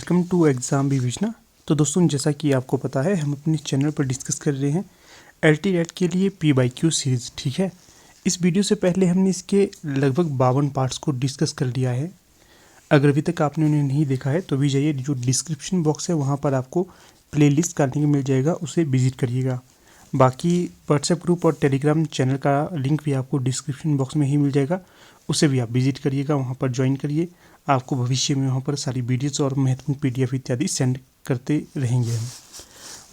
Welcome to exam विवेचना। तो दोस्तों, जैसा कि आपको पता है, हम अपने चैनल पर डिस्कस कर रहे हैं LTTET के लिए PYQ सीरीज़। ठीक है, इस वीडियो से पहले हमने इसके लगभग 52 पार्ट्स को डिस्कस कर लिया है। अगर अभी तक आपने उन्हें नहीं देखा है तो भी जाइए, जो डिस्क्रिप्शन बॉक्स है वहाँ पर आपको प्लेलिस्ट का लिंक मिल जाएगा, उसे विजिट करिएगा। बाकी व्हाट्सएप ग्रुप और टेलीग्राम चैनल का लिंक भी आपको डिस्क्रिप्शन बॉक्स में ही मिल जाएगा, उसे भी आप विजिट करिएगा, वहाँ पर ज्वाइन करिए। आपको भविष्य में वहाँ पर सारी वीडियोस और महत्वपूर्ण PDF इत्यादि सेंड करते रहेंगे हम।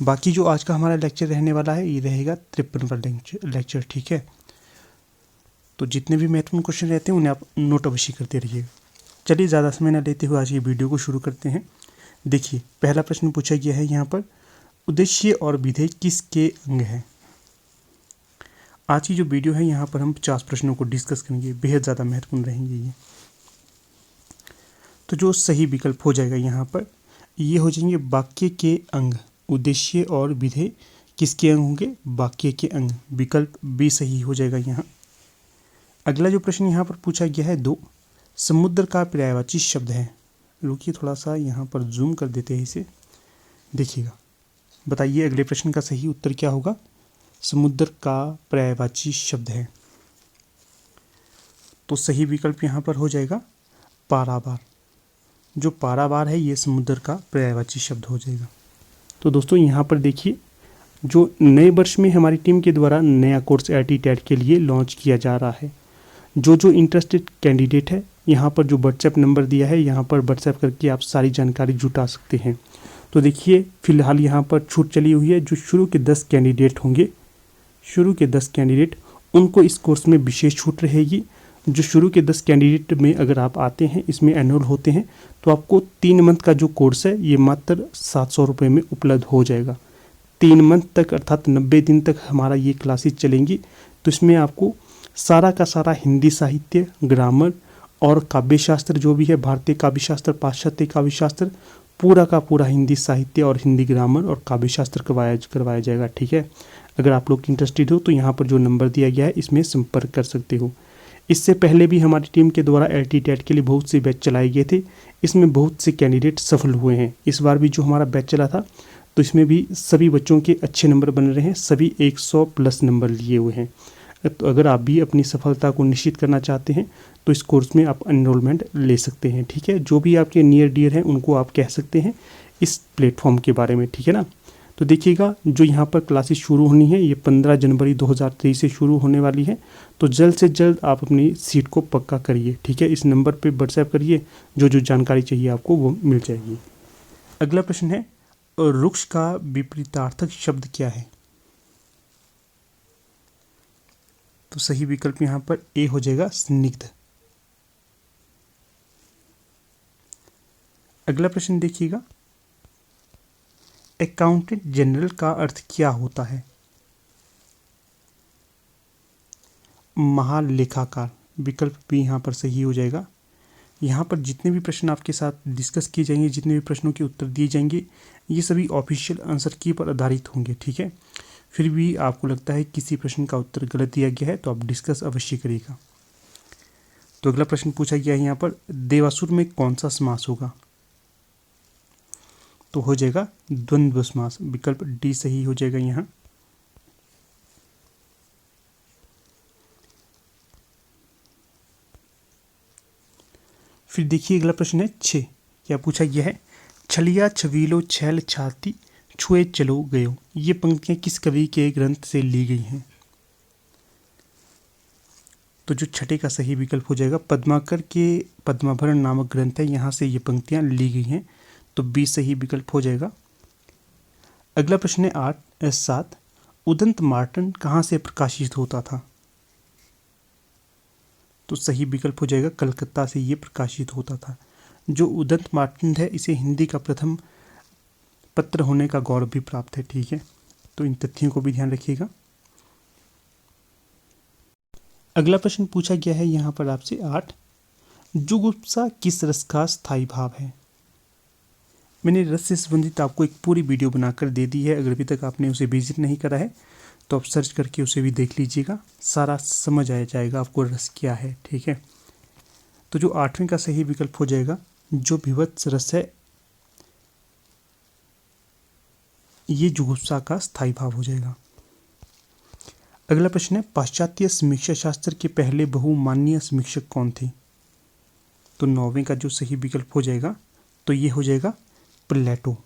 बाकी जो आज का हमारा लेक्चर रहने वाला है, ये रहेगा 53वां लेक्चर। ठीक है, तो जितने भी महत्वपूर्ण क्वेश्चन रहते हैं उन्हें आप नोट अवश्य करते रहिएगा। चलिए, ज़्यादा समय न लेते हुए आज की वीडियो को शुरू करते हैं। देखिए, पहला प्रश्न पूछा गया है यहाँ पर, उद्देश्य और विधेय किसके अंग है। आज की जो वीडियो है यहाँ पर हम 50 प्रश्नों को डिस्कस करेंगे, बेहद ज़्यादा महत्वपूर्ण रहेंगे ये। तो जो सही विकल्प हो जाएगा यहाँ पर, ये हो जाएंगे वाक्य के अंग। उद्देश्य और विधेय किसके अंग होंगे? वाक्य के अंग। विकल्प बी सही हो जाएगा यहाँ। अगला जो प्रश्न यहाँ पर पूछा गया है, 2 समुद्र का पर्यायवाची शब्द है। रुकिए, थोड़ा सा यहाँ पर जूम कर देते हैं इसे, देखिएगा। बताइए अगले प्रश्न का सही उत्तर क्या होगा? समुद्र का पर्यायवाची शब्द है, तो सही विकल्प यहाँ पर हो जाएगा पारावार। जो पारावार है ये समुद्र का पर्यायवाची शब्द हो जाएगा। तो दोस्तों, यहाँ पर देखिए, जो नए वर्ष में हमारी टीम के द्वारा नया कोर्स LTTET के लिए लॉन्च किया जा रहा है। जो इंटरेस्टेड कैंडिडेट है, यहाँ पर जो व्हाट्सएप नंबर दिया है, यहाँ पर व्हाट्सएप करके आप सारी जानकारी जुटा सकते हैं। तो देखिए, फिलहाल यहाँ पर छूट चली हुई है। जो शुरू के 10 कैंडिडेट होंगे, शुरू के 10 कैंडिडेट, उनको इस कोर्स में विशेष छूट रहेगी। जो शुरू के 10 कैंडिडेट में अगर आप आते हैं, इसमें एनरोल होते हैं, तो आपको 3 मंथ का जो कोर्स है ये मात्र 700 रुपये में उपलब्ध हो जाएगा। 3 मंथ तक अर्थात 90 दिन तक हमारा ये क्लासेस चलेंगी। तो इसमें आपको सारा का सारा हिंदी साहित्य, ग्रामर और काव्य शास्त्र जो भी है, भारतीय काव्य शास्त्र, पाश्चात्य काव्य शास्त्र, पूरा का पूरा हिंदी साहित्य और हिंदी ग्रामर और काव्य शास्त्र करवाया जाएगा। ठीक है, अगर आप लोग इंटरेस्टेड हो तो यहाँ पर जो नंबर दिया गया है इसमें संपर्क कर सकते हो। इससे पहले भी हमारी टीम के द्वारा LTTET के लिए बहुत से बैच चलाए गए थे, इसमें बहुत से कैंडिडेट सफल हुए हैं। इस बार भी जो हमारा बैच चला था, तो इसमें भी सभी बच्चों के अच्छे नंबर बन रहे हैं, सभी 100+ नंबर लिए हुए हैं। तो अगर आप भी अपनी सफलता को निश्चित करना चाहते हैं तो इस कोर्स में आप एनरोलमेंट ले सकते हैं। ठीक है, जो भी आपके नियर डियर हैं उनको आप कह सकते हैं इस प्लेटफॉर्म के बारे में। ठीक है ना। तो देखिएगा, जो यहाँ पर क्लासेस शुरू होनी है ये 15 जनवरी 2023 से शुरू होने वाली है। तो जल्द से जल्द आप अपनी सीट को पक्का करिए। ठीक है, इस नंबर पे व्हाट्सएप करिए, जो जानकारी चाहिए आपको वो मिल जाएगी। अगला प्रश्न है, रुक्ष का विपरीतार्थक शब्द क्या है? तो सही विकल्प यहाँ पर ए हो जाएगा, स्निग्ध। अगला प्रश्न देखिएगा, अकाउंटेंट जनरल का अर्थ क्या होता है? महालेखाकार। विकल्प भी यहाँ पर सही हो जाएगा। यहाँ पर जितने भी प्रश्न आपके साथ डिस्कस किए जाएंगे, जितने भी प्रश्नों के उत्तर दिए जाएंगे, ये सभी ऑफिशियल आंसर की पर आधारित होंगे। ठीक है, फिर भी आपको लगता है किसी प्रश्न का उत्तर गलत दिया गया है तो आप डिस्कस अवश्य करिएगा। तो अगला प्रश्न पूछा गया है यहाँ पर, देवासुर में कौन सा समास होगा? तो हो जाएगा द्वंद्व समास। विकल्प डी सही हो जाएगा यहाँ। फिर देखिए, अगला प्रश्न है 6। क्या पूछा गया है, छलिया छवीलो छैल छाती छुए चलो गयो। ये पंक्तियां किस कवि के ग्रंथ से ली गई हैं? तो जो छठे का सही विकल्प हो जाएगा, पद्माकर के पद्माभरण नामक ग्रंथ है, यहाँ से ये पंक्तियां ली गई हैं। तो बी सही विकल्प हो जाएगा। अगला प्रश्न है 7, उदंत मार्तंड कहाँ से प्रकाशित होता था? तो सही विकल्प हो जाएगा, कलकत्ता से ये प्रकाशित होता था। जो उदंत मार्तंड है, इसे हिंदी का प्रथम पत्र होने का गौरव भी प्राप्त है। ठीक है, तो इन तथ्यों को भी ध्यान रखिएगा। अगला प्रश्न पूछा गया है यहाँ पर आपसे 8, जुगुप्सा किस रस का स्थायी भाव है? मैंने रस से संबंधित आपको एक पूरी वीडियो बनाकर दे दी है। अगर अभी तक आपने उसे विजिट नहीं करा है तो आप सर्च करके उसे भी देख लीजिएगा, सारा समझ आ जाएगा आपको रस क्या है। ठीक है, तो जो 8वें का सही विकल्प हो जाएगा, जो विभत्स रस है ये जुगुप्सा का स्थायी भाव हो जाएगा। अगला प्रश्न है, पाश्चात्य समीक्षा शास्त्र के पहले बहुमान्य समीक्षक कौन थे? तो 9वें का जो सही विकल्प हो जाएगा तो ये हो जाएगा प्लेटो।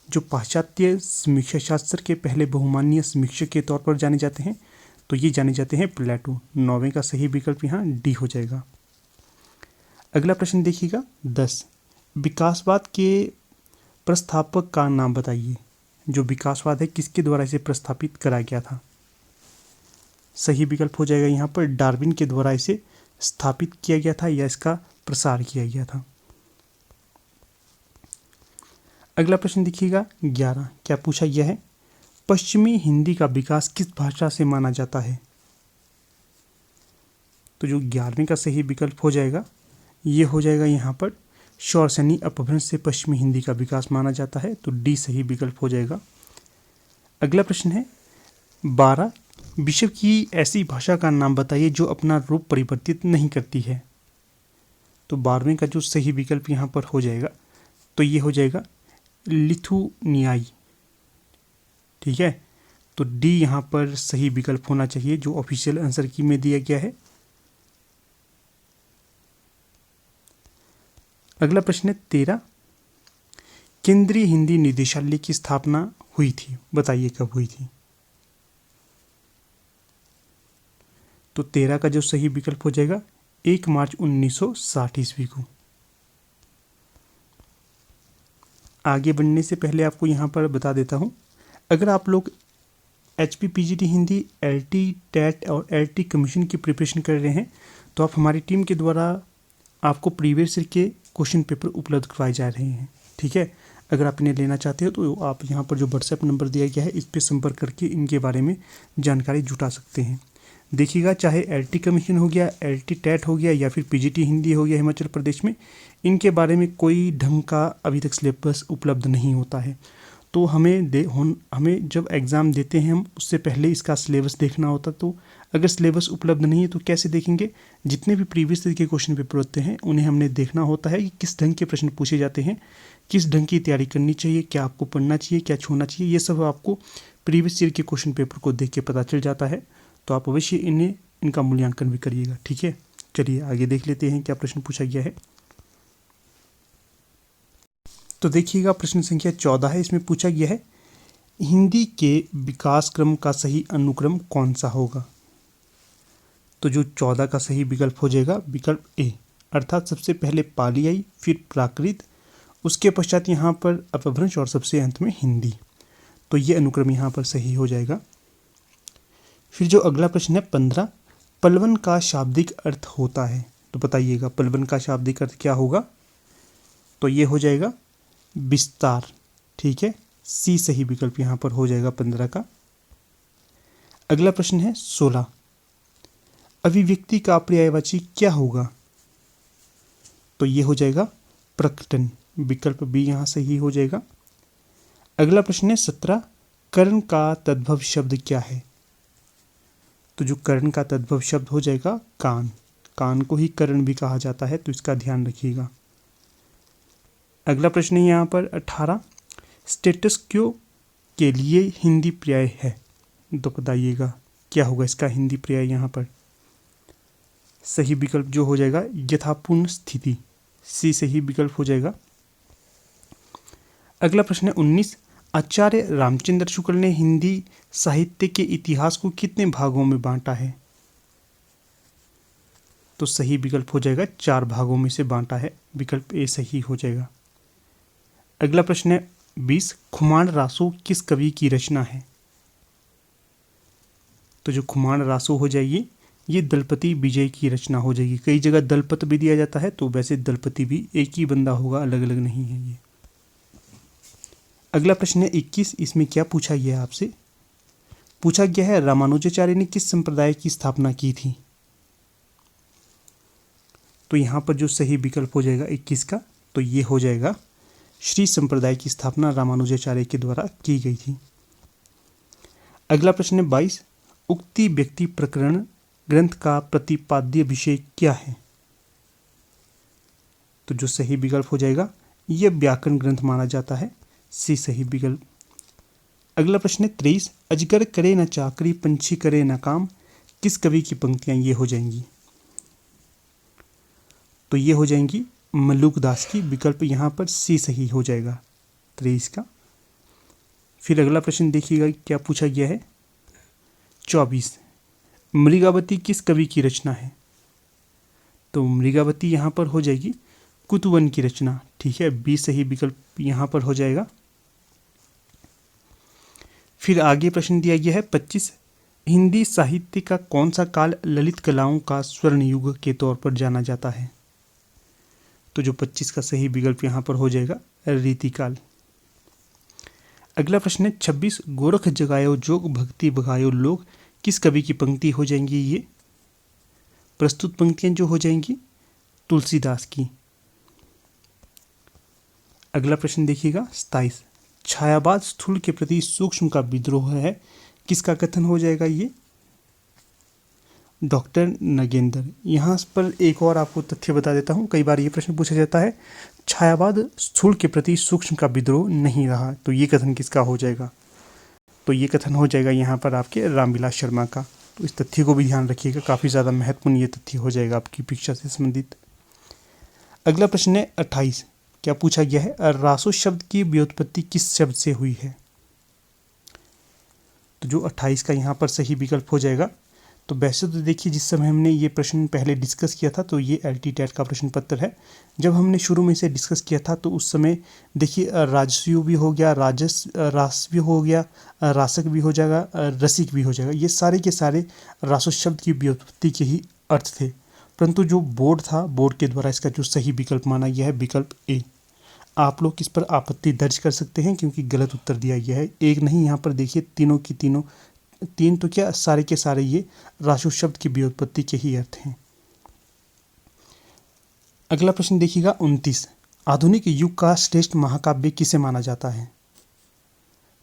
जो पाश्चात्य समीक्षा शास्त्र के पहले बहुमान्य समीक्षक के तौर पर जाने जाते हैं तो ये जाने जाते हैं प्लेटो। 9वें का सही विकल्प यहाँ डी हो जाएगा। अगला प्रश्न देखिएगा 10, विकासवाद के प्रस्तावक का नाम बताइए। जो विकासवाद है किसके द्वारा इसे प्रस्तावित करा गया था? सही विकल्प हो जाएगा यहाँ पर डार्विन के द्वारा इसे स्थापित किया गया था या इसका प्रसार किया गया था। अगला प्रश्न देखिएगा 11, क्या पूछा गया है, पश्चिमी हिंदी का विकास किस भाषा से माना जाता है? तो जो 11वें का सही विकल्प हो जाएगा ये हो जाएगा यहाँ पर शौरसेनी अपभ्रंश से पश्चिमी हिंदी का विकास माना जाता है, तो डी सही विकल्प हो जाएगा। अगला प्रश्न है 12, विश्व की ऐसी भाषा का नाम बताइए जो अपना रूप परिवर्तित नहीं करती है। तो 12वें का जो सही विकल्प यहाँ पर हो जाएगा तो ये हो जाएगा लिथुनियाई। ठीक है, तो डी यहाँ पर सही विकल्प होना चाहिए जो ऑफिशियल आंसर की में दिया गया है। अगला प्रश्न है 13, केंद्रीय हिंदी निदेशालय की स्थापना हुई थी, बताइए कब हुई थी? तो 13 का जो सही विकल्प हो जाएगा 1 मार्च 1960 ईस्वी को। आगे बढ़ने से पहले आपको यहाँ पर बता देता हूँ, अगर आप लोग HPPGT हिंदी, LT, TET और LT कमीशन की प्रिपरेशन कर रहे हैं तो आप हमारी टीम के द्वारा आपको प्रीवियस ईयर के क्वेश्चन पेपर उपलब्ध करवाए जा रहे हैं। ठीक है, अगर आप इन्हें लेना चाहते हो तो आप यहाँ पर जो व्हाट्सएप नंबर दिया गया है इस पर संपर्क करके इनके बारे में जानकारी जुटा सकते हैं। देखिएगा, चाहे LT कमीशन हो गया, LT TET हो गया या फिर PGT हिंदी हो गया हिमाचल प्रदेश में, इनके बारे में कोई ढंग का अभी तक सिलेबस उपलब्ध नहीं होता है। तो हमें जब एग्ज़ाम देते हैं हम उससे पहले इसका सिलेबस देखना होता। तो अगर सिलेबस उपलब्ध नहीं है तो कैसे देखेंगे? जितने भी प्रीवियस ईयर के क्वेश्चन पेपर होते हैं उन्हें हमने देखना होता है कि किस ढंग के प्रश्न पूछे जाते हैं, किस ढंग की तैयारी करनी चाहिए, क्या आपको पढ़ना चाहिए, क्या छोड़ना चाहिए, ये सब आपको प्रीवियस ईयर के क्वेश्चन पेपर को देख के पता चल जाता है। तो आप अवश्य इनका मूल्यांकन भी करिएगा। ठीक है, चलिए आगे देख लेते हैं क्या प्रश्न पूछा गया है। तो देखिएगा, प्रश्न संख्या 14 है, इसमें पूछा गया है हिंदी के विकास क्रम का सही अनुक्रम कौन सा होगा? तो जो 14 का सही विकल्प हो जाएगा विकल्प ए, अर्थात सबसे पहले पाली आई, फिर प्राकृत, उसके पश्चात यहाँ पर अपभ्रंश और सबसे अंत में हिंदी। तो ये अनुक्रम यहाँ पर सही हो जाएगा। फिर जो अगला प्रश्न है 15, पलवन का शाब्दिक अर्थ होता है, तो बताइएगा पलवन का शाब्दिक अर्थ क्या होगा? तो ये हो जाएगा विस्तार। ठीक है, सी सही विकल्प यहाँ पर हो जाएगा 15 का। अगला प्रश्न है 16, अभिव्यक्ति का पर्यायवाची क्या होगा? तो ये हो जाएगा प्रकटन, विकल्प बी यहाँ सही हो जाएगा। अगला प्रश्न है 17, कर्ण का तद्भव शब्द क्या है? तो जो कर्ण का तद्भव शब्द हो जाएगा कान, कान को ही कर्ण भी कहा जाता है, तो इसका ध्यान रखिएगा। अगला प्रश्न है यहाँ पर 18, स्टेटस क्यो के लिए हिंदी पर्याय है, तो बताइएगा क्या होगा इसका हिंदी पर्याय यहाँ पर? सही विकल्प जो हो जाएगा यथापूर्ण स्थिति, सी सही विकल्प हो जाएगा। अगला प्रश्न है 19, आचार्य रामचंद्र शुक्ल ने हिंदी साहित्य के इतिहास को कितने भागों में बांटा है? तो सही विकल्प हो जाएगा 4 भागों में से बांटा है, विकल्प ए सही हो जाएगा। अगला प्रश्न है 20, खुमान रासो किस कवि की रचना है? तो जो खुमान रासो हो जाएगी ये दलपति विजय की रचना हो जाएगी। कई जगह दलपत भी दिया जाता है, तो वैसे दलपति भी एक ही बंदा होगा, अलग अलग नहीं है ये। अगला प्रश्न है 21, इसमें क्या पूछा गया है आपसे? पूछा गया है रामानुजाचार्य ने किस संप्रदाय की स्थापना की थी? तो यहाँ पर जो सही विकल्प हो जाएगा 21 का, तो ये हो जाएगा श्री संप्रदाय की स्थापना रामानुजाचार्य के द्वारा की गई थी। अगला प्रश्न है 22, उक्ति व्यक्ति प्रकरण ग्रंथ का प्रतिपाद्य विषय क्या है? तो जो सही विकल्प हो जाएगा ये व्याकरण ग्रंथ माना जाता है, सी सही विकल्प। अगला प्रश्न है 23, अजगर करे न चाकरी पंछी करे न काम, किस कवि की पंक्तियां ये हो जाएंगी? तो ये हो जाएंगी मल्लुक दास की, विकल्प यहाँ पर सी सही हो जाएगा 23 का। फिर अगला प्रश्न देखिएगा क्या पूछा गया है 24, मृगावती किस कवि की रचना है? तो मृगावती यहाँ पर हो जाएगी कुतुवन की रचना, ठीक है, बी सही विकल्प यहाँ पर हो जाएगा। फिर आगे प्रश्न दिया गया है 25, हिंदी साहित्य का कौन सा काल ललित कलाओं का स्वर्ण युग के तौर पर जाना जाता है? तो जो 25 का सही विकल्प यहाँ पर हो जाएगा रीतिकाल। अगला प्रश्न है 26, गोरख जगायो जोग भक्ति बगायो लोग, किस कवि की पंक्ति हो जाएंगी? ये प्रस्तुत पंक्तियां जो हो जाएंगी तुलसीदास की। अगला प्रश्न देखिएगा 27, छायावाद स्थूल के प्रति सूक्ष्म का विद्रोह है, किसका कथन हो जाएगा? ये डॉक्टर नगेंद्र। यहाँ पर एक और आपको तथ्य बता देता हूँ, कई बार ये प्रश्न पूछा जाता है छायावाद स्थूल के प्रति सूक्ष्म का विद्रोह नहीं रहा, तो ये कथन किसका हो जाएगा? तो ये कथन हो जाएगा यहाँ पर आपके रामविलास शर्मा का। तो इस तथ्य को भी ध्यान रखिएगा, काफ़ी ज़्यादा महत्वपूर्ण ये तथ्य हो जाएगा आपकी परीक्षा से संबंधित। अगला प्रश्न है 28, क्या पूछा गया है? रासो शब्द की व्युत्पत्ति किस शब्द से हुई है? तो जो 28 का यहाँ पर सही विकल्प हो जाएगा। तो वैसे तो देखिए जिस समय हमने ये प्रश्न पहले डिस्कस किया था तो ये एलटी टेट का प्रश्न पत्र है। जब हमने शुरू में इसे डिस्कस किया था तो उस समय देखिए राजस्व भी हो गया, रास भी हो गया, रासक भी हो जाएगा, रसिक भी हो जाएगा, ये सारे के सारे रासो शब्द की व्युत्पत्ति के ही अर्थ थे। परंतु जो बोर्ड था, बोर्ड के द्वारा इसका जो सही विकल्प माना गया है विकल्प ए। आप लोग इस पर आपत्ति दर्ज कर सकते हैं क्योंकि गलत उत्तर दिया गया है। एक नहीं, यहाँ पर देखिए तीनों की तीनों, तीन तो क्या सारे के सारे ये रासो शब्द की व्युत्पत्ति के ही अर्थ हैं। अगला प्रश्न देखिएगा 29, आधुनिक युग का श्रेष्ठ महाकाव्य किसे माना जाता है?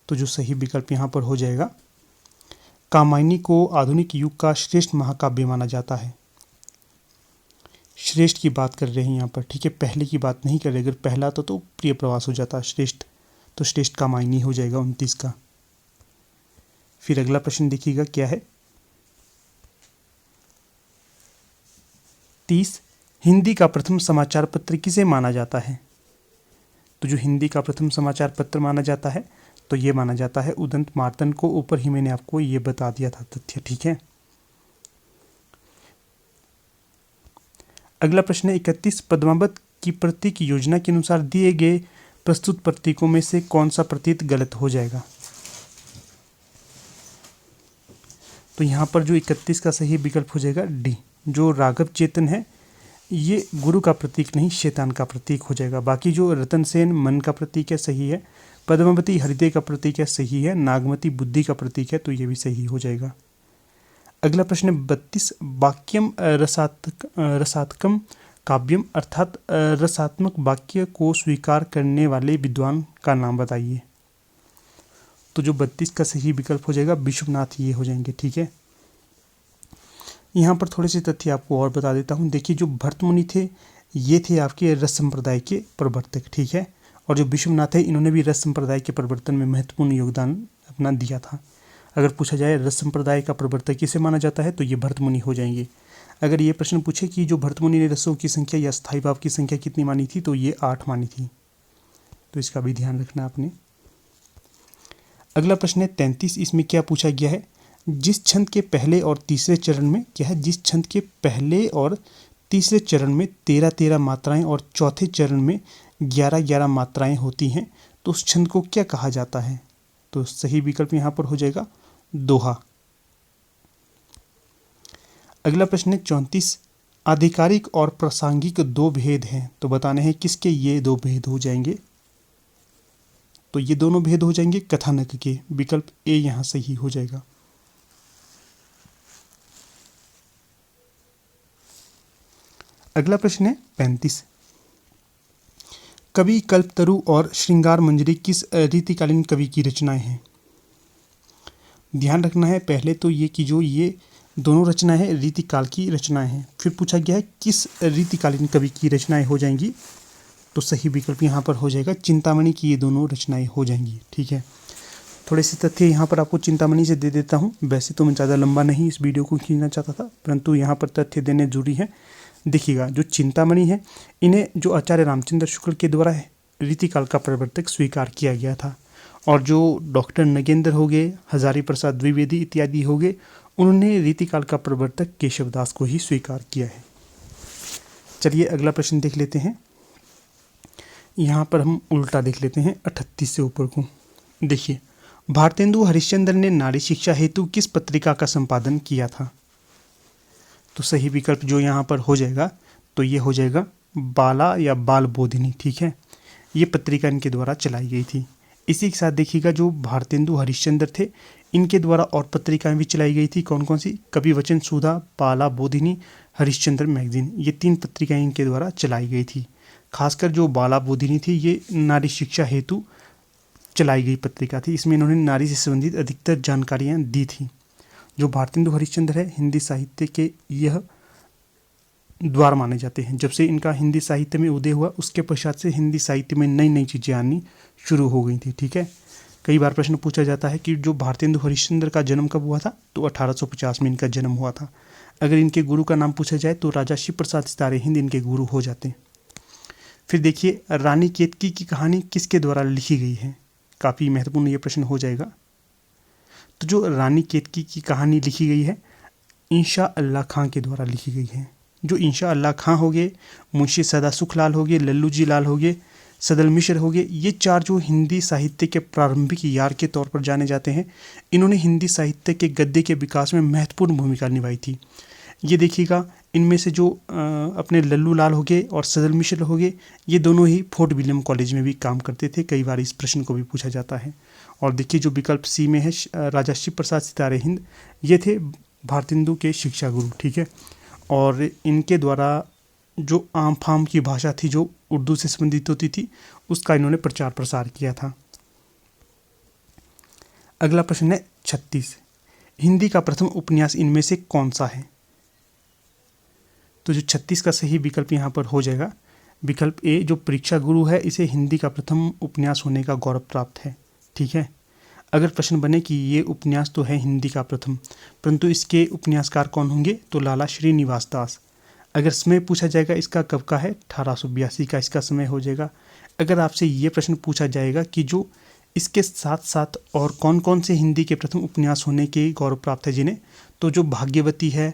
तो जो सही विकल्प यहाँ पर हो जाएगा कामायनी को आधुनिक युग का श्रेष्ठ महाकाव्य माना जाता है। श्रेष्ठ की बात कर रहे हैं यहाँ पर, ठीक है, पहले की बात नहीं कर रहे। अगर पहला तो प्रिय प्रवास हो जाता, श्रेष्ठ तो श्रेष्ठ कामायनी हो जाएगा 29 का। फिर अगला प्रश्न देखिएगा क्या है 30, हिंदी का प्रथम समाचार पत्र किसे माना जाता है? तो जो हिंदी का प्रथम समाचार पत्र माना जाता है तो ये माना जाता है उदंत मार्तंड को। ऊपर ही मैंने आपको ये बता दिया था तथ्य, ठीक है। अगला प्रश्न है 31, पद्मावत की प्रतीक योजना के अनुसार दिए गए प्रस्तुत प्रतीकों में से कौन सा प्रतीक गलत हो जाएगा? तो यहाँ पर जो 31 का सही विकल्प हो जाएगा डी, जो राघव चेतन है ये गुरु का प्रतीक नहीं शैतान का प्रतीक हो जाएगा। बाकी जो रतन सेन मन का प्रतीक है सही है, पद्मावती हृदय का प्रतीक है सही है, नागमती बुद्धि का प्रतीक है तो ये भी सही हो जाएगा। अगला प्रश्न 32, वाक्यम रसात्मकम काव्यम अर्थात रसात्मक वाक्य को स्वीकार करने वाले विद्वान का नाम बताइए। तो जो 32 का सही विकल्प हो जाएगा विश्वनाथ ये हो जाएंगे, ठीक है। यहाँ पर थोड़े से तथ्य आपको और बता देता हूँ। देखिए जो भरत मुनि थे ये थे आपके रस संप्रदाय के प्रवर्तक, ठीक है, और जो विश्वनाथ है इन्होंने भी रस संप्रदाय के प्रवर्तन में महत्वपूर्ण योगदान अपना दिया था। अगर पूछा जाए रस संप्रदाय का प्रवर्तक किसे माना जाता है तो ये भरत मुनि हो जाएंगे। अगर ये प्रश्न पूछे कि जो भरत मुनि ने रसों की संख्या या स्थायी भाव की संख्या कितनी मानी थी तो ये 8 मानी थी, तो इसका भी ध्यान रखना आपने। अगला प्रश्न है 33, इसमें क्या पूछा गया है? जिस छंद के पहले और तीसरे चरण में क्या है, जिस छंद के पहले और तीसरे चरण में 13-13 मात्राएं और चौथे चरण में 11-11 मात्राएं होती हैं तो उस छंद को क्या कहा जाता है? तो सही विकल्प यहाँ पर हो जाएगा दोहा। अगला प्रश्न है 34, आधिकारिक और प्रासंगिक 2 भेद हैं तो बताने हैं किसके ये 2 भेद हो जाएंगे? तो ये दोनों भेद हो जाएंगे कथानक के, विकल्प ए यहाँ सही हो जाएगा। अगला प्रश्न है 35, कवि कल्पतरु और श्रृंगार मंजरी किस रीतिकालीन कवि की रचनाएं हैं? ध्यान रखना है पहले तो ये कि जो ये दोनों रचनाएं हैं रीतिकाल की रचनाएं हैं। फिर पूछा गया है किस रीतिकालीन कवि की रचनाएं हो जाएंगी? तो सही विकल्प यहाँ पर हो जाएगा चिंतामणि की ये दोनों रचनाएं हो जाएंगी। ठीक है, थोड़े से तथ्य यहाँ पर आपको चिंतामणि से दे देता हूँ। वैसे तो मैं ज़्यादा लंबा नहीं इस वीडियो को खींचना चाहता था, परंतु यहाँ पर तथ्य देने जरूरी है। देखिएगा, जो चिंतामणि है इन्हें जो आचार्य रामचंद्र शुक्ल के द्वारा है रीतिकाल का प्रवर्तक स्वीकार किया गया था, और जो डॉक्टर नगेंद्र हो गए, हजारी प्रसाद द्विवेदी इत्यादि हो गए, उन्होंने रीतिकाल का प्रवर्तक केशवदास को ही स्वीकार किया है। चलिए अगला प्रश्न देख लेते हैं। यहाँ पर हम उल्टा देख लेते हैं 38 से ऊपर को। देखिए, भारतेंदु हरिश्चंद्र ने नारी शिक्षा हेतु किस पत्रिका का संपादन किया था? तो सही विकल्प जो यहाँ पर हो जाएगा तो ये हो जाएगा बाला या बाल बोधिनी। ठीक है, ये पत्रिका इनके द्वारा चलाई गई थी। इसी के साथ देखिएगा, जो भारतेंदु हरिश्चंद्र थे इनके द्वारा और पत्रिकाएं भी चलाई गई थी। कौन कौन सी? कवि वचन सुधा, बाला बोधिनी, हरिश्चंद्र मैगजीन, ये 3 पत्रिकाएं इनके द्वारा चलाई गई थी। खासकर जो बाला बोधिनी थी ये नारी शिक्षा हेतु चलाई गई पत्रिका थी। इसमें इन्होंने नारी से संबंधित अधिकतर जानकारियां दी थी। जो भारतेंदु हरिश्चंद्र है हिंदी साहित्य के यह द्वार माने जाते हैं। जब से इनका हिंदी साहित्य में उदय हुआ उसके पश्चात से हिंदी साहित्य में नई नई चीज़ें आनी शुरू हो गई थी। ठीक है, कई बार प्रश्न पूछा जाता है कि जो भारतेंदु हरिश्चंद्र का जन्म कब हुआ था? तो 1850 में इनका जन्म हुआ था। अगर इनके गुरु का नाम पूछा जाए तो राजा शिव प्रसाद सितारे हिंद इनके गुरु हो जाते हैं। फिर देखिए, रानी केतकी की कहानी किसके द्वारा लिखी गई है? काफ़ी महत्वपूर्ण ये प्रश्न हो जाएगा। तो जो रानी केतकी की कहानी लिखी गई है इंशा अल्लाह खां के द्वारा लिखी गई है। जो इंशा अल्लाह खां हो गए, मुंशी सदा सुखलाल हो गए, लल्लू जी लाल हो गए, सदल मिश्र हो गए, ये 4 जो हिंदी साहित्य के प्रारंभिक यार के तौर पर जाने जाते हैं, इन्होंने हिंदी साहित्य के गद्य के विकास में महत्वपूर्ण भूमिका निभाई थी। ये देखिएगा, इनमें से जो अपने लल्लू लाल हो गए और सदल मिश्र हो गए, ये दोनों ही फोर्ट विलियम कॉलेज में भी काम करते थे। कई बार इस प्रश्न को भी पूछा जाता है। और देखिए, जो विकल्प सी में है राजा शिव प्रसाद सितारे हिंद, ये थे भारतेंदु के शिक्षा गुरु। ठीक है, और इनके द्वारा जो आम फाम की भाषा थी जो उर्दू से संबंधित होती थी उसका इन्होंने प्रचार प्रसार किया था। अगला प्रश्न है 36, हिंदी का प्रथम उपन्यास इनमें से कौन सा है? तो जो 36 का सही विकल्प यहाँ पर हो जाएगा विकल्प ए, जो परीक्षा गुरु है इसे हिंदी का प्रथम उपन्यास होने का गौरव प्राप्त है। ठीक है, अगर प्रश्न बने कि ये उपन्यास तो है हिंदी का प्रथम, परंतु इसके उपन्यासकार कौन होंगे? तो लाला श्रीनिवास दास। अगर समय पूछा जाएगा इसका कब का है? 1882 का इसका समय हो जाएगा। अगर आपसे ये प्रश्न पूछा जाएगा कि जो इसके साथ साथ और कौन कौन से हिंदी के प्रथम उपन्यास होने के गौरव प्राप्त है जिन्हें, तो जो भाग्यवती है,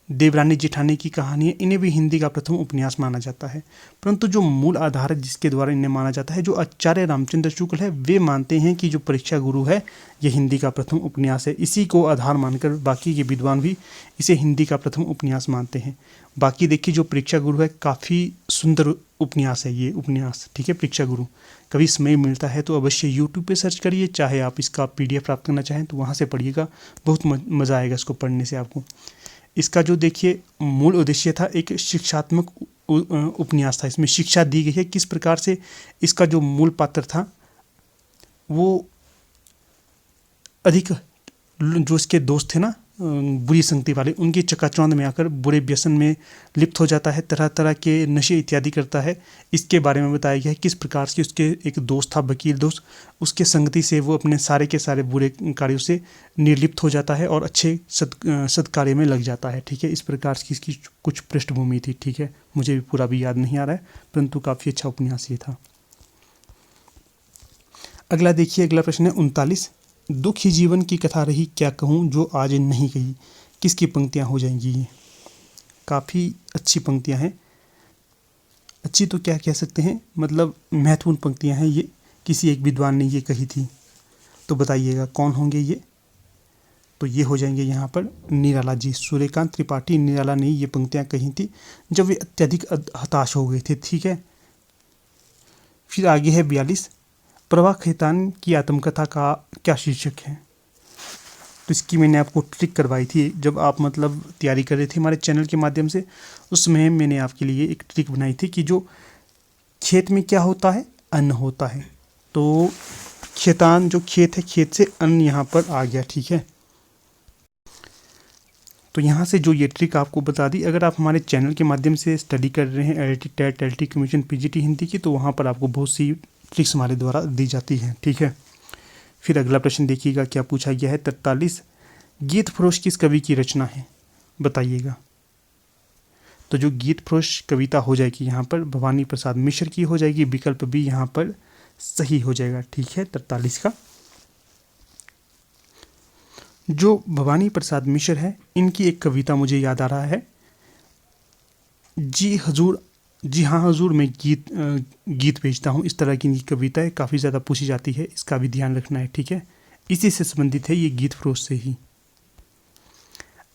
देवरानी जेठानी की कहानी है, इन्हें भी हिंदी का प्रथम उपन्यास माना जाता है। परंतु जो मूल आधार है जिसके द्वारा इन्हें माना जाता है, जो आचार्य रामचंद्र शुक्ल है, वे मानते हैं कि जो परीक्षा गुरु है यह हिंदी का प्रथम उपन्यास है। इसी को आधार मानकर बाकी के विद्वान भी इसे हिंदी का प्रथम उपन्यास मानते हैं। बाकी देखिए, जो परीक्षा गुरु है काफ़ी सुंदर उपन्यास है ये उपन्यास। ठीक है, परीक्षा गुरु कभी समय मिलता है तो अवश्य यूट्यूब पे सर्च करिए, चाहे आप इसका PDF प्राप्त करना चाहें तो वहाँ से पढ़िएगा, बहुत मज़ा आएगा इसको पढ़ने से आपको। इसका जो देखिए मूल उद्देश्य था एक शिक्षात्मक उपन्यास था। इसमें शिक्षा दी गई है किस प्रकार से। इसका जो मूल पात्र था वो अधिक जो इसके दोस्त थे ना बुरी संगति वाले, उनकी चकाचौंध में आकर बुरे व्यसन में लिप्त हो जाता है, तरह तरह के नशे इत्यादि करता है। इसके बारे में बताया गया है किस प्रकार से उसके एक दोस्त था, वकील दोस्त, उसके संगति से वो अपने सारे के सारे बुरे कार्यों से निर्लिप्त हो जाता है और अच्छे सत्कार्य में लग जाता है। ठीक है, इस प्रकार की इसकी कुछ पृष्ठभूमि थी। ठीक है, मुझे भी पूरा भी याद नहीं आ रहा है, परंतु काफ़ी अच्छा उपन्यास ये था। अगला देखिए, अगला प्रश्न है 39, दुख ही जीवन की कथा रही क्या कहूँ जो आज नहीं कही, किसकी पंक्तियाँ हो जाएंगी? ये काफ़ी अच्छी पंक्तियाँ हैं। अच्छी तो क्या कह सकते हैं, मतलब महत्वपूर्ण पंक्तियाँ हैं। ये किसी एक विद्वान ने ये कही थी, तो बताइएगा कौन होंगे ये? तो ये हो जाएंगे यहाँ पर निराला जी, सूर्यकांत त्रिपाठी निराला ने ये पंक्तियाँ कही थी जब वे अत्यधिक हताश हो गए थे। ठीक है, फिर आगे है 42, प्रभा खेतान की आत्मकथा का क्या शीर्षक है? तो इसकी मैंने आपको ट्रिक करवाई थी जब आप मतलब तैयारी कर रहे थे हमारे चैनल के माध्यम से। उसमें मैंने आपके लिए एक ट्रिक बनाई थी कि जो खेत में क्या होता है, अन्न होता है। तो खेतान जो खेत है, खेत से अन्न यहाँ पर आ गया। ठीक है, तो यहाँ से जो ये ट्रिक आपको बता दी, अगर आप हमारे चैनल के माध्यम से स्टडी कर रहे हैं LT TET LT commission PGT Hindi की, तो वहाँ पर आपको बहुत सी ट्रिक्स हमारे द्वारा दी जाती हैं, ठीक है। फिर अगला प्रश्न देखिएगा क्या पूछा गया है। 43 गीत फरोश किस कवि की रचना है, बताइएगा। तो जो गीत फरोश कविता हो जाएगी यहाँ पर भवानी प्रसाद मिश्र की हो जाएगी, विकल्प बी यहाँ पर सही हो जाएगा, ठीक है। 43 का जो भवानी प्रसाद मिश्र है, इनकी एक कविता मुझे याद आ रहा है, जी हजूर, जी हाँ हजूर, मैं गीत भेजता हूँ, इस तरह की इनकी कविताएं काफ़ी ज़्यादा पूछी जाती है, इसका भी ध्यान रखना है, ठीक है। इसी से संबंधित है ये गीत फरोश से ही।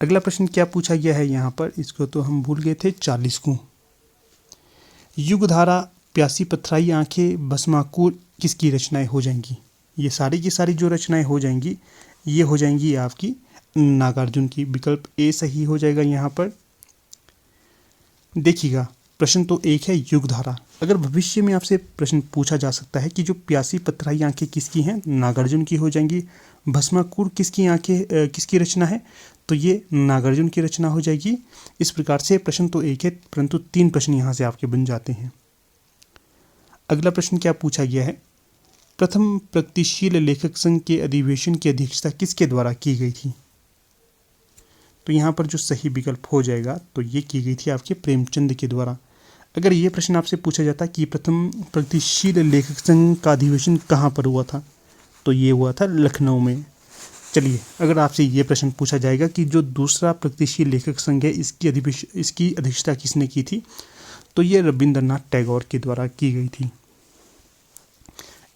अगला प्रश्न क्या पूछा गया है यहाँ पर, इसको तो हम भूल गए थे। 40 को युगधारा, प्यासी पथराई आंखें, भस्माकुर किसकी रचनाएं हो जाएंगी। ये सारी की सारी जो रचनाएं हो जाएंगी ये हो जाएंगी आपकी नागार्जुन की, विकल्प ए सही हो जाएगा। यहाँ पर देखिएगा प्रश्न तो एक है युगधारा, अगर भविष्य में आपसे प्रश्न पूछा जा सकता है कि जो प्यासी पथराई आंखें किसकी हैं, नागार्जुन की हो जाएंगी। भस्माकुर किसकी आंखें किसकी रचना है, तो ये नागार्जुन की रचना हो जाएगी। इस प्रकार से प्रश्न तो एक है, परंतु 3 प्रश्न यहाँ से आपके बन जाते हैं। अगला प्रश्न क्या पूछा गया है, प्रथम प्रगतिशील लेखक संघ के अधिवेशन की अध्यक्षता किसके द्वारा की गई थी। तो यहाँ पर जो सही विकल्प हो जाएगा तो ये की गई थी आपके प्रेमचंद के द्वारा। अगर ये प्रश्न आपसे पूछा जाता कि प्रथम प्रगतिशील लेखक संघ का अधिवेशन कहाँ पर हुआ था, तो ये हुआ था लखनऊ में। चलिए, अगर आपसे ये प्रश्न पूछा जाएगा कि जो दूसरा प्रगतिशील लेखक संघ है, इसकी अध्यक्षता किसने की थी, तो ये रविंद्रनाथ टैगोर के द्वारा की गई थी।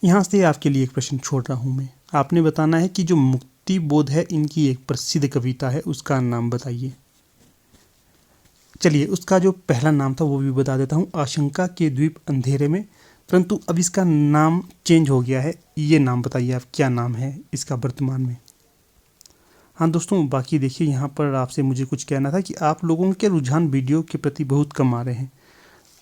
यहाँ से आपके लिए एक प्रश्न छोड़ रहा हूँ मैं, आपने बताना है कि जो मुक्ति बोध है इनकी एक प्रसिद्ध कविता है, उसका नाम बताइए। चलिए, उसका जो पहला नाम था वो भी बता देता हूँ, आशंका के द्वीप अंधेरे में, परंतु अब इसका नाम चेंज हो गया है। ये नाम बताइए आप, क्या नाम है इसका वर्तमान में। हाँ दोस्तों, बाकी देखिए यहाँ पर आपसे मुझे कुछ कहना था कि आप लोगों के रुझान वीडियो के प्रति बहुत कम आ रहे हैं।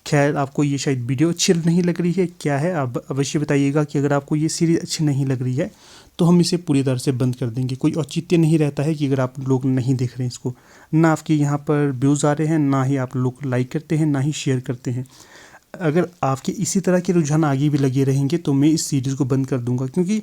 खैर, आपको ये शायद वीडियो अच्छी नहीं लग रही है, क्या है आप अवश्य बताइएगा कि अगर आपको ये सीरीज़ अच्छी नहीं लग रही है तो हम इसे पूरी तरह से बंद कर देंगे। कोई औचित्य नहीं रहता है कि अगर आप लोग नहीं देख रहे हैं इसको, ना आपके यहाँ पर व्यूज़ आ रहे हैं, ना ही आप लोग लाइक करते हैं, ना ही शेयर करते हैं। अगर आपके इसी तरह के रुझान आगे भी लगे रहेंगे तो मैं इस सीरीज़ को बंद कर दूंगा, क्योंकि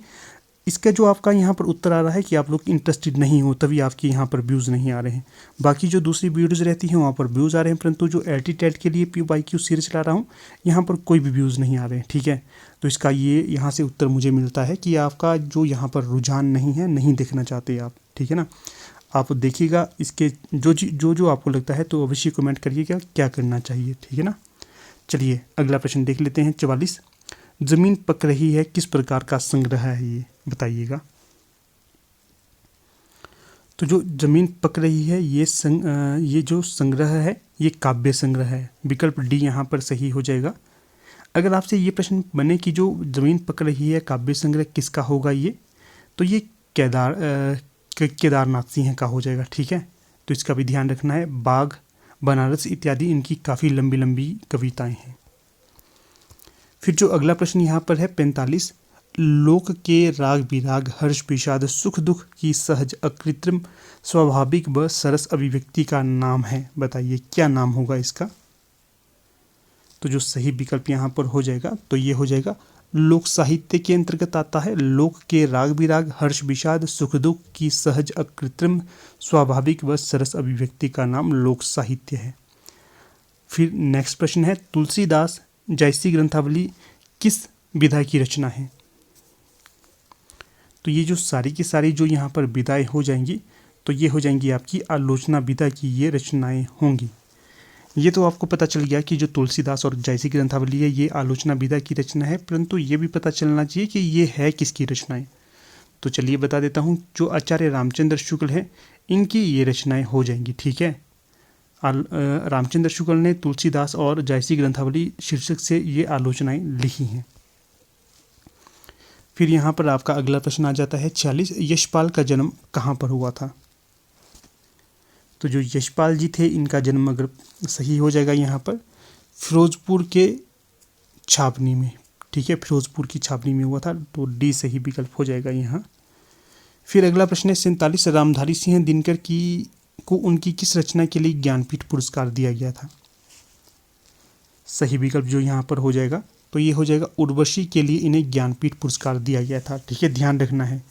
इसका जो आपका यहाँ पर उत्तर आ रहा है कि आप लोग इंटरेस्टेड नहीं हो, तभी आपके यहाँ पर व्यूज़ नहीं आ रहे हैं। बाकी जो दूसरी वीडियोज़ रहती हैं वहाँ पर व्यूज़ आ रहे हैं, परंतु जो LT टेट के लिए PYQ सीरीज चला रहा हूँ यहाँ पर कोई भी व्यूज़ नहीं आ रहे हैं, ठीक है। तो इसका ये यहाँ से उत्तर मुझे मिलता है कि आपका जो यहाँ पर रुझान नहीं है, नहीं देखना चाहते आप, ठीक है ना। आप देखिएगा इसके जो आपको लगता है तो अवश्य कमेंट करिएगा क्या करना चाहिए, ठीक है ना। चलिए अगला प्रश्न देख लेते हैं। 44 जमीन पक रही है किस प्रकार का संग्रह है, ये बताइएगा। तो जो जमीन पक रही है ये जो संग्रह है ये काव्य संग्रह है, विकल्प डी यहाँ पर सही हो जाएगा। अगर आपसे ये प्रश्न बने कि जो जमीन पक रही है काव्य संग्रह किसका होगा, ये तो ये केदारनाथ सिंह का हो जाएगा, ठीक है। तो इसका भी ध्यान रखना है। बाघ, बनारस इत्यादि इनकी काफ़ी लंबी लंबी कविताएं हैं। फिर जो अगला प्रश्न यहाँ पर है 45 लोक के राग विराग हर्ष विषाद सुख दुख की सहज अकृत्रिम स्वाभाविक व सरस अभिव्यक्ति का नाम है, बताइए क्या नाम होगा इसका। तो जो सही विकल्प यहाँ पर हो जाएगा तो ये हो जाएगा लोक साहित्य के अंतर्गत आता है। लोक के राग विराग हर्ष विषाद सुख दुख की सहज अकृत्रिम स्वाभाविक व सरस अभिव्यक्ति का नाम लोक साहित्य है। फिर नेक्स्ट प्रश्न है तुलसीदास जयसी ग्रंथावली किस विधा की रचना है। तो ये जो सारी की सारी जो यहाँ पर विधाएं हो जाएंगी तो ये हो जाएंगी आपकी आलोचना विधा की ये रचनाएं होंगी। ये तो आपको पता चल गया कि जो तुलसीदास और जयसी ग्रंथावली है ये आलोचना विधा की रचना है, परंतु ये भी पता चलना चाहिए कि ये है किसकी रचनाएं। तो चलिए बता देता हूँ, जो आचार्य रामचंद्र शुक्ल है इनकी ये रचनाएं हो जाएंगी, ठीक है। रामचंद्र शुक्ल ने तुलसीदास और जयसी ग्रंथावली शीर्षक से ये आलोचनाएं लिखी हैं। फिर यहाँ पर आपका अगला प्रश्न आ जाता है 46 यशपाल का जन्म कहाँ पर हुआ था। तो जो यशपाल जी थे इनका जन्म अगर सही हो जाएगा यहाँ पर फिरोजपुर के छावनी में, ठीक है, फिरोजपुर की छावनी में हुआ था, तो डी सही विकल्प हो जाएगा यहाँ। फिर अगला प्रश्न है 47 रामधारी सिंह दिनकर की को उनकी किस रचना के लिए ज्ञानपीठ पुरस्कार दिया गया था? सही विकल्प जो यहाँ पर हो जाएगा तो ये हो जाएगा उर्वशी के लिए इन्हें ज्ञानपीठ पुरस्कार दिया गया था। ठीक है, ध्यान रखना है।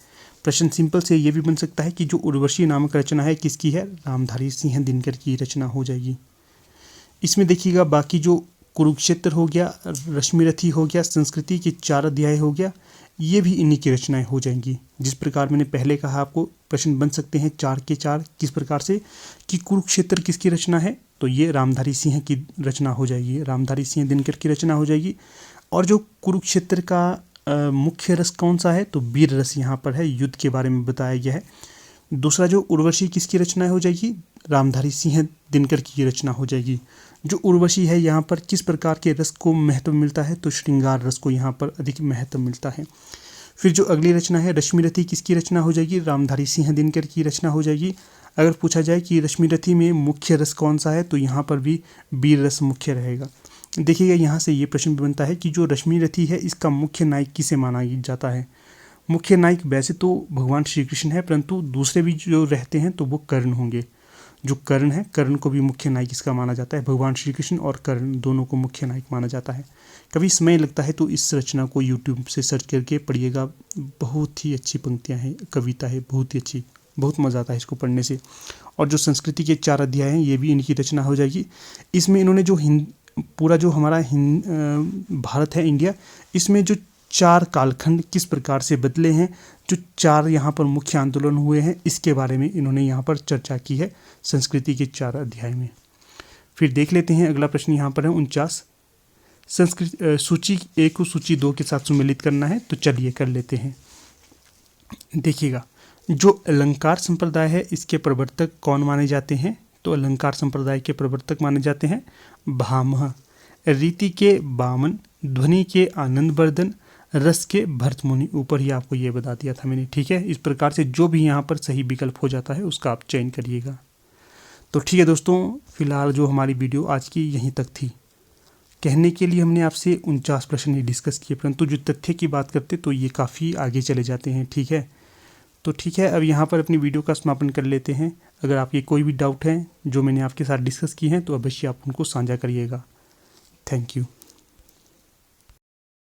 प्रश्न सिंपल से ये भी बन सकता है कि जो उर्वशी नामक रचना है किसकी है? रामधारी सिंह दिनकर की रचना हो जाएगी। इसमें देखिएगा बाकी जो कुरुक्षेत्र हो गया, रश्मिरथी हो गया, संस्कृति के 4 अध्याय हो गया, ये भी इन्हीं की रचनाएं हो जाएंगी। जिस प्रकार मैंने पहले कहा आपको प्रश्न बन सकते हैं 4 के 4 किस प्रकार से कि कुरुक्षेत्र किसकी रचना है, तो ये रामधारी सिंह की रचना हो जाएगी, रामधारी सिंह दिनकर की रचना हो जाएगी। और जो कुरुक्षेत्र का मुख्य रस कौन सा है, तो वीर रस यहाँ पर है, युद्ध के बारे में बताया गया है। दूसरा जो उर्वशी किसकी रचना हो जाएगी? रामधारी सिंह दिनकर की रचना हो जाएगी। जो उर्वशी है यहाँ पर किस प्रकार के रस को महत्व मिलता है, तो श्रृंगार रस को यहाँ पर अधिक महत्व मिलता है। फिर जो अगली रचना है रश्मिरथी किसकी रचना हो जाएगी? रामधारी सिंह दिनकर की रचना हो जाएगी। अगर पूछा जाए कि रश्मिरथी में मुख्य रस कौन सा है, तो यहाँ पर भी वीर रस मुख्य रहेगा। देखिएगा यहाँ से ये प्रश्न भी बनता है कि जो रश्मिरथी है इसका मुख्य नायक किसे माना जाता है? मुख्य नायक वैसे तो भगवान श्री कृष्ण है, परंतु दूसरे भी जो रहते हैं तो वो कर्ण होंगे। जो कर्ण है, कर्ण को भी मुख्य नायक इसका माना जाता है। भगवान श्री कृष्ण और कर्ण दोनों को मुख्य नायक माना जाता है। कभी समय लगता है तो इस रचना को यूट्यूब से सर्च करके पढ़िएगा, बहुत ही अच्छी पंक्तियाँ हैं, कविता है, बहुत ही अच्छी, बहुत मज़ा आता है इसको पढ़ने से। और जो संस्कृति के 4 अध्याय हैं ये भी इनकी रचना हो जाएगी। इसमें इन्होंने जो पूरा जो हमारा भारत है, इंडिया, इसमें जो 4 कालखंड किस प्रकार से बदले हैं, जो 4 यहाँ पर मुख्य आंदोलन हुए हैं, इसके बारे में इन्होंने यहाँ पर चर्चा की है संस्कृति के 4 अध्याय में। फिर देख लेते हैं अगला प्रश्न यहाँ पर है 49। संस्कृत सूची 1 को सूची 2 के साथ सम्मिलित करना है, तो चलिए कर लेते हैं। देखिएगा जो अलंकार संप्रदाय है इसके प्रवर्तक कौन माने जाते हैं, तो अलंकार संप्रदाय के प्रवर्तक माने जाते हैं भामह, रीति के वामन, ध्वनि के आनंदवर्धन, रस के भरतमुनि। ऊपर ही आपको ये बता दिया था मैंने। ठीक है, इस प्रकार से जो भी यहाँ पर सही विकल्प हो जाता है उसका आप चयन करिएगा। तो ठीक है दोस्तों, फिलहाल जो हमारी वीडियो आज की यहीं तक थी। कहने के लिए हमने आपसे 49 प्रश्न ही डिस्कस किए, परंतु जो तथ्य की बात करते तो ये काफ़ी आगे चले जाते हैं। ठीक है, तो ठीक है, अब यहाँ पर अपनी वीडियो का समापन कर लेते हैं। अगर आपके कोई भी डाउट है जो मैंने आपके साथ डिस्कस की हैं तो अवश्य आप उनको साझा करिएगा। Thank you.